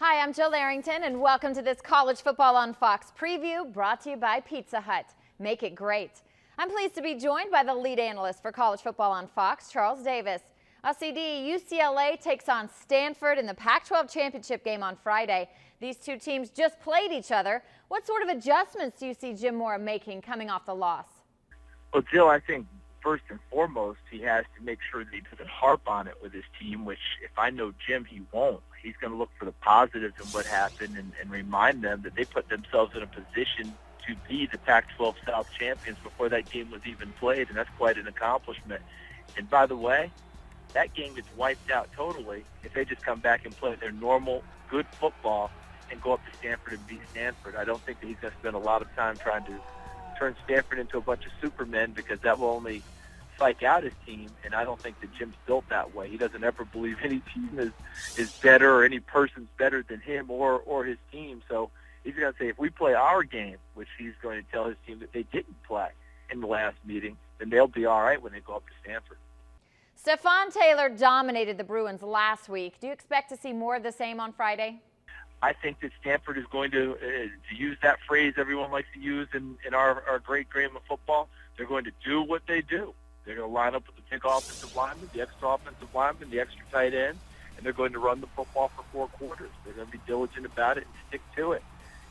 Hi, I'm Jill Arrington, and welcome to this College Football on Fox preview brought to you by Pizza Hut. Make it great. I'm pleased to be joined by the lead analyst for College Football on Fox, Charles Davis. CD, UCLA takes on Stanford in the Pac-12 championship game on Friday. These two teams just played each other. What sort of adjustments do you see Jim Mora making coming off the loss? Well, Jill, I think first and foremost, he has to make sure that he doesn't harp on it with his team, which if I know Jim, he won't. He's going to look for the positives in what happened and remind them that they put themselves in a position to be the Pac-12 South champions before that game was even played, and that's quite an accomplishment. And by the way, that game gets wiped out totally if they just come back and play their normal, good football and go up to Stanford and beat Stanford. I don't think that he's going to spend a lot of time trying to turn Stanford into a bunch of supermen, because that will only psych out his team, and I don't think that Jim's built that way. He doesn't ever believe any team is better or any person's better than him or his team. So he's going to say, if we play our game, which he's going to tell his team that they didn't play in the last meeting, then they'll be all right when they go up to Stanford. Stefan Taylor dominated the Bruins last week. Do you expect to see more of the same on Friday? I think that Stanford is going to use that phrase everyone likes to use in our great game of football. They're going to do what they do. They're going to line up with the big offensive lineman, the extra offensive lineman, the extra tight end, and they're going to run the football for 4 quarters. They're going to be diligent about it and stick to it.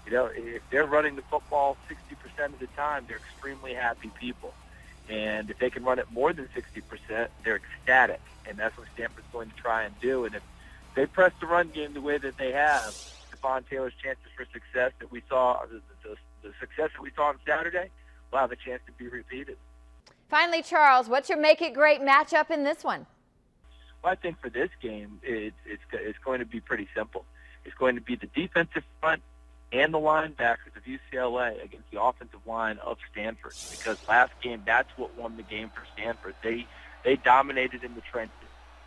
You know, if they're running the football 60% of the time, they're extremely happy people. And if they can run it more than 60%, they're ecstatic. And that's what Stanford's going to try and do. And if they press the run game the way that they have, Stefan Taylor's chances for success that we saw, the success that we saw on Saturday, will have a chance to be repeated. Finally, Charles, what's your make it great matchup in this one? Well, I think for this game, it's going to be pretty simple. It's going to be the defensive front and the linebackers of UCLA against the offensive line of Stanford, because last game, that's what won the game for Stanford. They dominated in the trenches.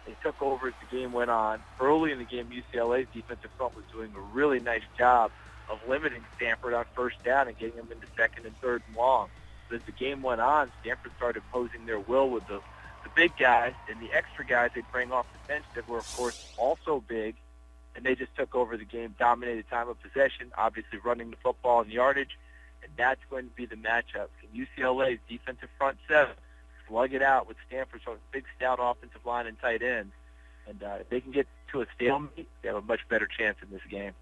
They took over as the game went on. Early in the game, UCLA's defensive front was doing a really nice job of limiting Stanford on first down and getting them into second and third and long. But as the game went on, Stanford started posing their will with the big guys and the extra guys they bring off the bench that were, of course, also big, and they just took over the game, dominated time of possession, obviously running the football and yardage, and that's going to be the matchup. Can UCLA's defensive front seven slug it out with Stanford's big, stout offensive line and tight ends? And if they can get to a stalemate, they have a much better chance in this game.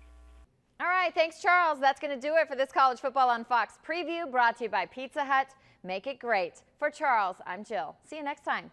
All right, thanks, Charles. That's going to do it for this College Football on Fox preview brought to you by Pizza Hut. Make it great. For Charles, I'm Jill. See you next time.